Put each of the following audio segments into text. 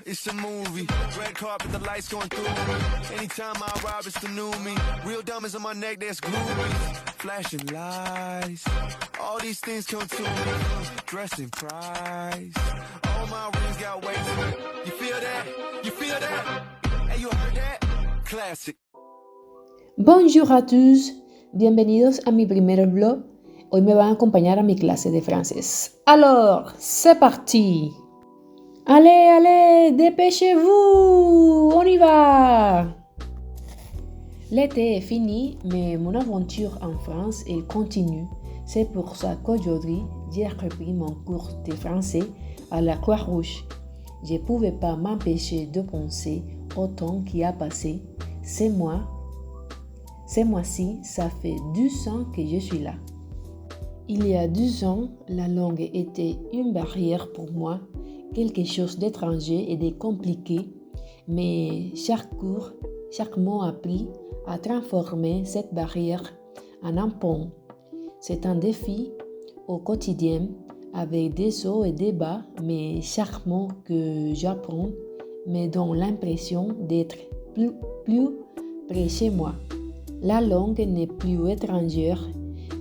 it's a movie. Red carpet, the lights going through me. Anytime I arrive, it's the new me. Real diamonds on my neck, that's groovy. Flashing lights, all these things come to me. Dressed in price, all my rings got weight to it. You feel that? You feel that? Hey, you heard that? Classic. Bonjour à tous, bienvenidos a mi primer vlog. Hoy me van a acompañar a mi clase de francés. Alors, c'est parti! Allez, allez, dépêchez-vous! On y va! L'été est fini, mais mon aventure en France, elle continue. C'est pour ça qu'aujourd'hui, j'ai repris mon cours de français à la Croix-Rouge. Je ne pouvais pas m'empêcher de penser au temps qui a passé. Ces mois-ci, ça fait 12 ans que je suis là. Il y a 12 ans, la langue était une barrière pour moi, quelque chose d'étranger et de compliqué, mais chaque cours, chaque mot appris a transformé cette barrière en un pont. C'est un défi au quotidien, avec des hauts et des bas, mais chaque mot que j'apprends me donne l'impression d'être plus près chez moi. La langue n'est plus étrangère,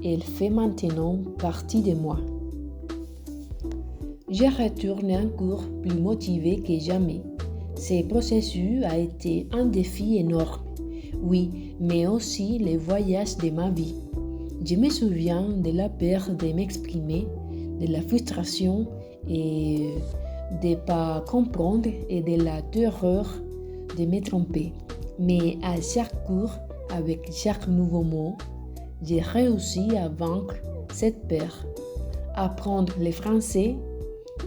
elle fait maintenant partie de moi. Je retourne en cours plus motivée que jamais. Ce processus a été un défi énorme, oui, mais aussi le voyage de ma vie. Je me souviens de la peur de m'exprimer, de la frustration et de ne pas comprendre et de la terreur de me tromper. Mais à chaque cours, avec chaque nouveau mot, j'ai réussi à vaincre cette peur. Apprendre le français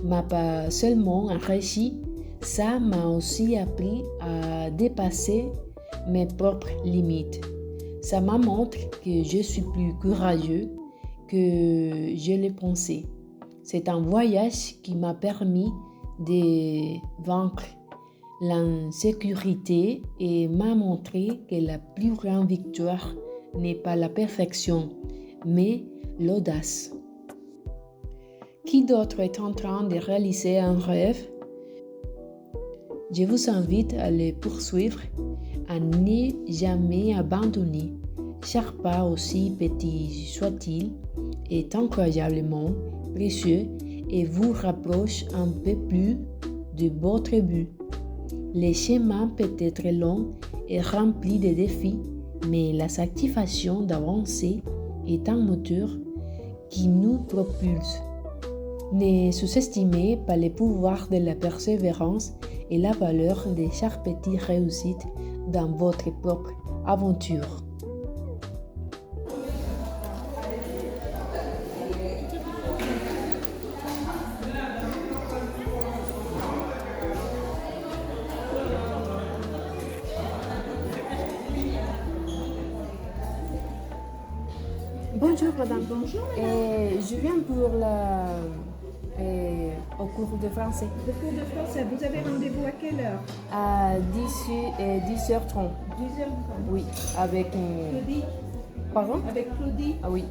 m'a pas seulement enrichi, ça m'a aussi appris à dépasser mes propres limites. Ça m'a montré que je suis plus courageux que je le pensais. C'est un voyage qui m'a permis de vaincre l'insécurité et m'a montré que la plus grande victoire n'est pas la perfection, mais l'audace. Qui d'autre est en train de réaliser un rêve? Je vous invite à le poursuivre, à ne jamais abandonner. Chaque pas, aussi petit soit-il, est incroyablement précieux et vous rapproche un peu plus de votre but. Le chemin peut être long et rempli de défis, mais la satisfaction d'avancer est un moteur qui nous propulse. Ne sous-estimez pas le pouvoir de la persévérance et la valeur de chaque petite réussite dans votre propre aventure. Bonjour madame. Bonjour. Je viens pour au cours de français. Le cours de français, vous avez rendez-vous à quelle heure? À 10h30. 10h30. Oui, avec... Claudie? Pardon? Avec Claudie? Ah oui.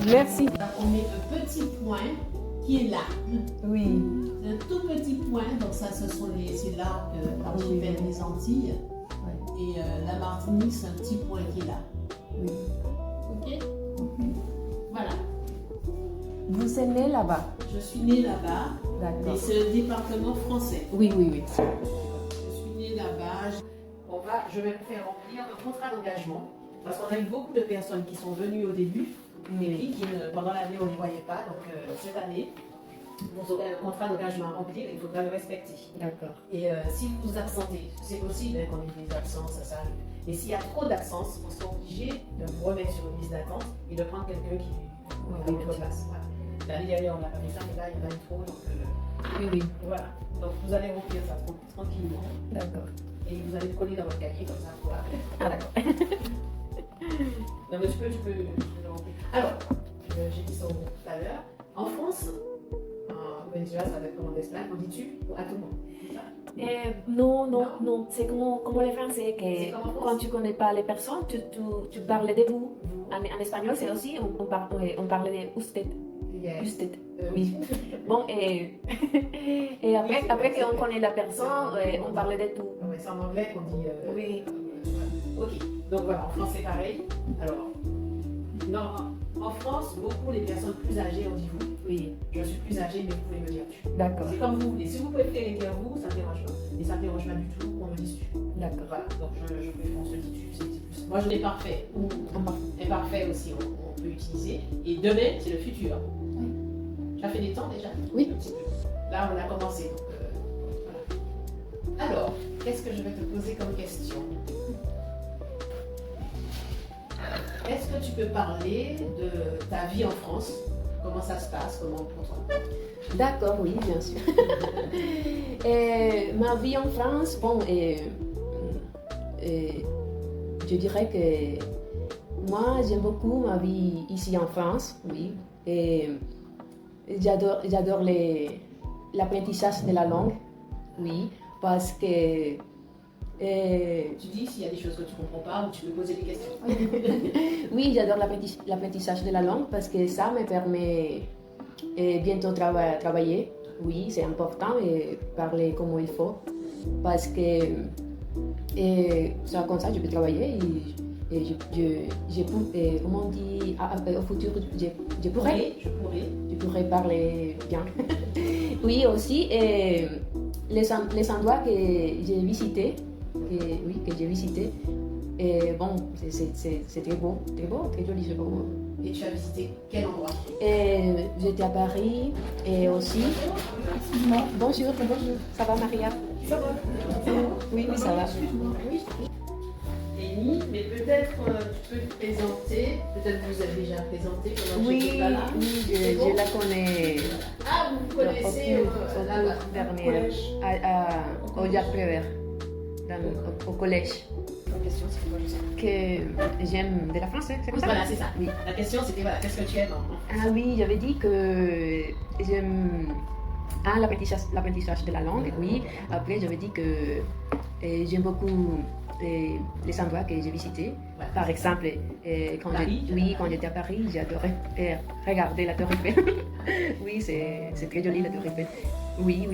Merci. On met le petit point qui est là. Oui. Un tout petit point, donc ça c'est l'arc archipel des Antilles. Ouais. Et la Martinique, c'est un petit point qui est là. Oui. Ok? Voilà. Vous êtes né là-bas? Je suis née là-bas. D'accord. Et c'est le département français. Oui, oui, oui. Je suis née là-bas. Je vais vous faire remplir un contrat d'engagement. Parce qu'on a eu beaucoup de personnes qui sont venues au début, et puis qui, pendant l'année, on ne les voyait pas. Donc cette année, vous aurez un contrat d'engagement à remplir et il faudra le respecter. D'accord. Et si vous vous absentez, c'est possible qu'on ait des absences, ça arrive. Et s'il y a trop d'absences, on sera obligé de vous remettre sur une liste d'attente et de prendre quelqu'un qui a votre place. Voilà. L'année dernière, on n'a pas fait ça, mais là, il y en a eu trop. Donc, Oui. voilà. Donc vous allez remplir ça tranquillement. D'accord. Et vous allez le coller dans votre cahier, comme ça, pour après. Ah, d'accord. Non, mais tu peux le remplir. Alors, j'ai dit ça tout à l'heure. En France, déjà, ça va être comme en Espagne, on dit tu à tout le monde. Non. C'est comme les Français, C'est que comme en France. quand tu ne connais pas les personnes, tu parles de vous. En espagnol, c'est aussi, on parle de usted. Yes. Juste. Oui. Bon, et après qu'on connaît la personne, on parle de tout. Ouais, c'est en anglais qu'on dit. Oui. Ok, donc voilà, en France c'est pareil. Alors, non, en France, beaucoup les personnes plus âgées ont dit vous. Oui, Je suis plus âgée, mais vous pouvez me dire tu. d'accord. C'est comme vous voulez. Si vous préférez dire vous, ça ne me dérange pas. Mais ça ne me dérange pas du tout qu'on me dise tu. D'accord. Voilà, donc je préfère on se dit tu. C'est plus. Moi je l'ai parfait ou imparfait aussi, on peut utiliser. Et demain, c'est le futur. Tu as fait des temps déjà? Oui. Un petit peu. Là, on a commencé. Donc, voilà. Alors, qu'est-ce que je vais te poser comme question? Est-ce que tu peux parler de ta vie en France? Comment ça se passe? Comment pour toi? D'accord, oui, bien sûr. Ma vie en France, bon, je dirais que moi, j'aime beaucoup ma vie ici en France, oui. Et j'adore l'apprentissage de la langue, oui, parce que... Tu dis s'il y a des choses que tu ne comprends pas ou tu peux poser des questions. Oui, j'adore l'apprentissage de la langue parce que ça me permet bientôt travailler. Oui, c'est important et parler comme il faut parce que ça, comme ça, je peux travailler et comment on dit, au futur, je pourrais parler bien. Oui, aussi, les endroits que j'ai visités, et bon, c'est très beau, très joli, c'est beau. Et tu as visité quel endroit? J'étais à Paris et aussi. Bonjour, ça va Maria? Ça va? Oui, ça va. Oui. Amy, mais peut-être tu peux te présenter, peut-être vous avez déjà présenté pendant que j'étais pas là. Oui, C'est bon? je la connais. Ah, vous connaissez là-bas. Dernière, au Jacques Prévert, au collège. La question c'était quoi, je sais? Que j'aime de la français, c'est comme ça? Voilà, c'est ça. Oui. La question c'était voilà, qu'est-ce que tu aimes en France? Ah oui, j'avais dit que j'aime l'apprentissage de la langue, oui. Après, j'avais dit que j'aime beaucoup les endroits que j'ai visités. Voilà. Par exemple, Paris, quand j'étais à Paris, j'adorais regarder la Tour Eiffel. Oui, c'est très joli la Tour Eiffel. Oui.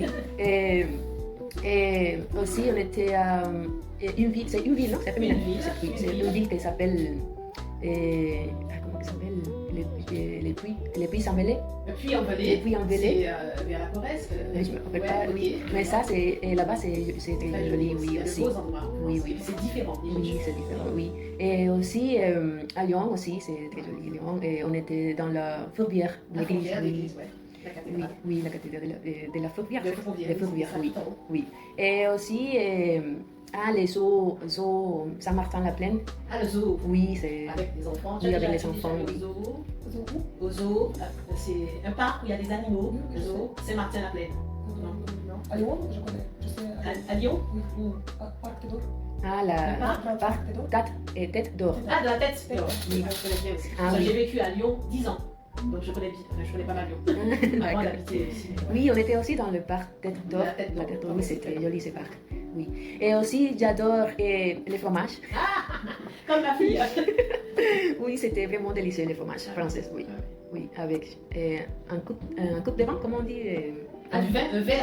Et aussi, on était à une ville, c'est une ville, non? C'est Une ville. Oui, c'est une ville qui s'appelle. Comment ça s'appelle? Les Puits-en-Velay. Le Puy-en-Velay. Les Puys-en-Velay. C'est vers la Corrèze. Mais je me rappelle Ouais, pas, ok. oui. Mais ça, là-bas, c'est très joli, oui, C'est aussi. de beaux endroits. Oui. C'est différent. Oui, c'est différent, oui. Et aussi, à Lyon aussi, c'est très joli, Lyon. Et on était dans la Fourvière, La l'église, Fourvière, oui. l'église, ouais. La cathédrale. Oui, la cathédrale de la Fourvière. De Fourvière, De Fourvière, c'est oui. ça. Oui. Et aussi, les zoos Saint-Martin-la-Plaine. Ah, le zoo. Oui, c'est... Avec les enfants. Oui, Tu as avec déjà les été enfants, au oui. zoo. Au zoo, c'est un parc où il y a des animaux. Le zoo, Saint-Martin-la-Plaine. Non. À Lyon, je connais. Je sais. À Lyon? Oui. À Parc d'Or. La Parc tête d'or. Ah, de la tête d'or. Oui. Je connais bien aussi. Ah, oui. J'ai vécu à Lyon 10 ans. Donc je connais pas mal Lyon. Avant D'accord. d'habiter ici. Oui, on était aussi dans le parc Tête d'Or. La Tête d'Or. La Tête d'Or, oui, c'est très joli ce parc. Oui. Et aussi, j'adore les fromages. Comme ma fille. Oui, c'était vraiment délicieux, les fromages français, oui. Oui, avec un coupe de vin, comment on dit? Un verre de vin.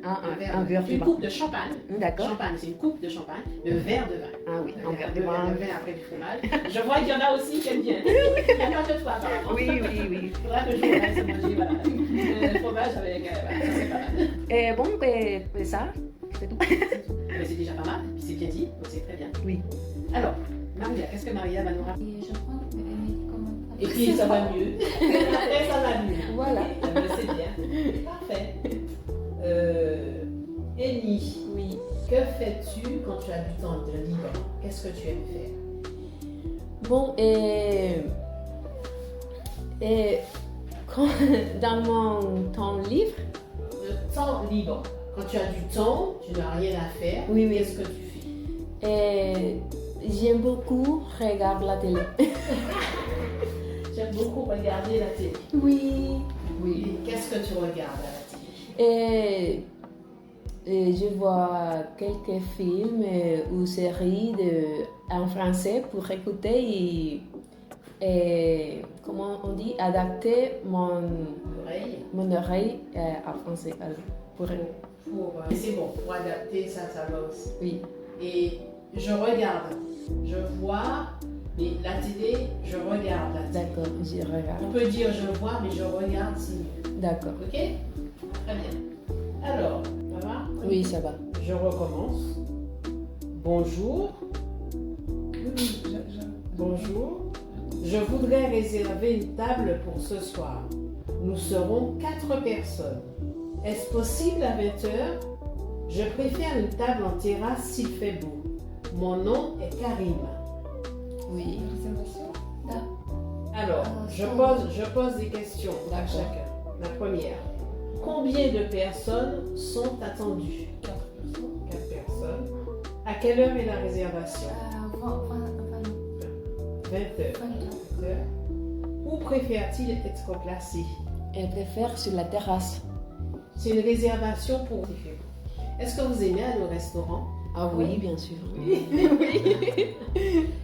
Un verre de Une vin. coupe de champagne. D'accord. Champagne, c'est une coupe de champagne. Le verre de vin. Ah oui, un verre de Le vin. vin après du fromage. Je vois qu'il y en a aussi qui aiment bien. Il y en a que toi, apparemment. Oui. Il faudra que je vous laisse manger, voilà. Le fromage avec. Voilà, ça c'est pas mal. Et bon, ça, c'est tout. Mais c'est déjà pas mal. Puis c'est bien dit, donc c'est très bien. Oui. Alors, Maria, qu'est-ce que Maria va nous raconter? Et je crois que comment... Et puis ça va mieux. Et ça va mieux. Voilà. C'est bien. Parfait. Amy, Oui. que fais-tu quand tu as du temps libre? Qu'est-ce que tu aimes faire? Bon, dans mon temps libre, Le temps libre. Quand tu as du temps, tu n'as rien à faire. Oui. Qu'est-ce que tu fais? j'aime beaucoup regarder la télé. J'aime beaucoup regarder la télé. Oui. Oui. Qu'est-ce que tu regardes à la télé? Et je vois quelques films ou séries en français pour écouter comment on dit, adapter mon oreille à français. Mais c'est bon, pour adapter ça va aussi. Oui, Et je regarde, je vois, mais la télé, je regarde la télé. d'accord, je regarde. On peut dire je vois, mais je regarde, c'est mieux. D'accord. Ok? Très bien. Alors, ça va? Oui, ça va. Je recommence. Bonjour. Oui, Bonjour. Je voudrais réserver une table pour ce soir. Nous serons 4 personnes. Est-ce possible à 20h? Je préfère une table en terrasse s'il fait beau. Mon nom est Karima. Oui, réservation. Alors, je pose des questions à D'accord. chacun. La première. Combien de personnes sont attendues? 4 personnes. 4 personnes. À quelle heure est la réservation? 20h. Où préfère-t-il être placé? elle préfère sur la terrasse. C'est une réservation pour... Est-ce que vous aimez aller au restaurant? Ah oui, bien sûr.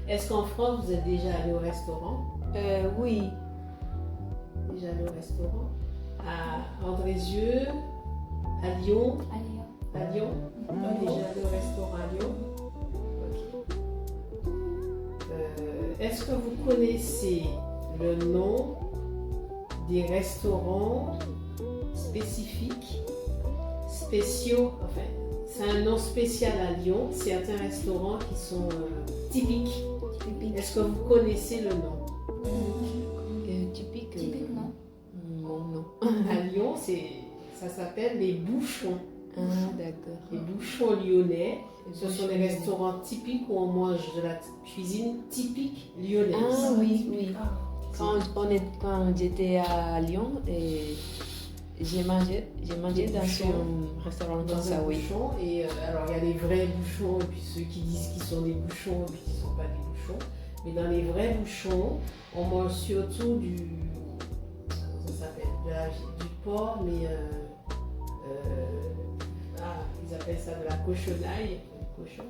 Est-ce qu'en France, vous êtes déjà allé au restaurant? Oui, Déjà allé au restaurant? À Andrézieux, à Lyon? À Lyon? Déjà allé au restaurant à Lyon? Ok. Est-ce que vous connaissez le nom des restaurants spécifiques, spéciaux, enfin, c'est un nom spécial à Lyon, certains restaurants qui sont typiques. Est-ce que vous connaissez le nom? typique. non. Non. À Lyon, ça s'appelle les bouchons. Ah, d'accord. Les bouchons lyonnais, ce sont des restaurants typiques où on mange de la cuisine typique lyonnaise. Ah oui, oui. Ah, Quand j'étais à Lyon, j'ai mangé dans un restaurant Dans comme ça, un oui. bouchon, et alors il y a les vrais bouchons et puis ceux qui disent qu'ils sont des bouchons et puis qui ne sont pas des bouchons. Mais dans les vrais bouchons, on mange surtout comment ça s'appelle, du porc, mais ils appellent ça de la cochonaille, cochon,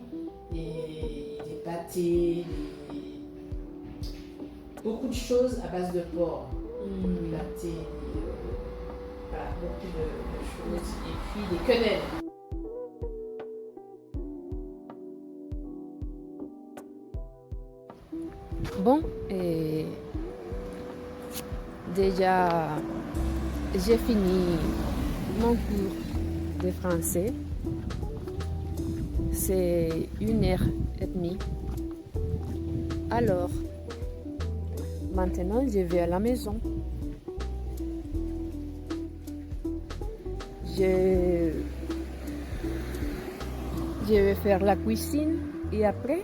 et des pâtés, beaucoup de choses à base de porc. Des pâtés, voilà, beaucoup de choses, et puis des quenelles. Bon, déjà, j'ai fini mon cours de français. C'est 1h30. Alors, maintenant, je vais à la maison. Je vais faire la cuisine et après,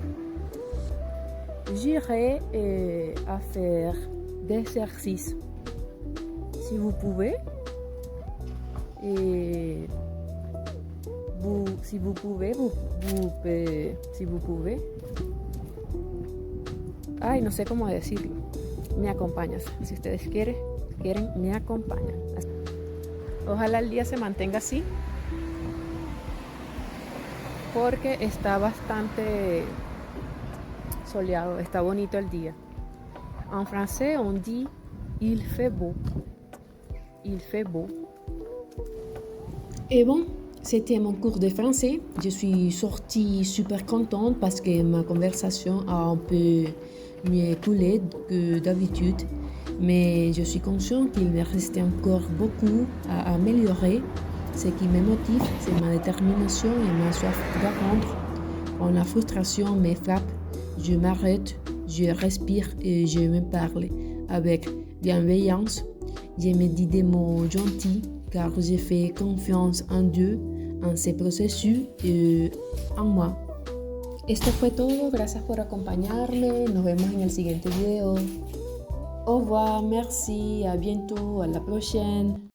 j'irai à faire des exercices. Si vous pouvez. Et si vous pouvez. Ay, no sé cómo decirlo. Me acompañas. Si ustedes quieren, me acompañan. Ojalá el día se mantenga así. Porque está bastante soleado, está bonito el día. En français, on dit il fait beau. Il fait beau. Et bon, c'était mon cours de français. Je suis sortie super contente parce que ma conversation a un peu mieux coulé que d'habitude. Mais je suis consciente qu'il me restait encore beaucoup à améliorer. Ce qui me motive, c'est ma détermination et ma soif d'apprendre. Quand la frustration me frappe, je m'arrête, je respire et je me parle avec bienveillance. Je me dis des mots gentils car j'ai fait confiance en Dieu, en ce processus et en moi. Esto fue todo, gracias por acompañarme, nos vemos en el siguiente video. Au revoir, merci, à bientôt, à la prochaine.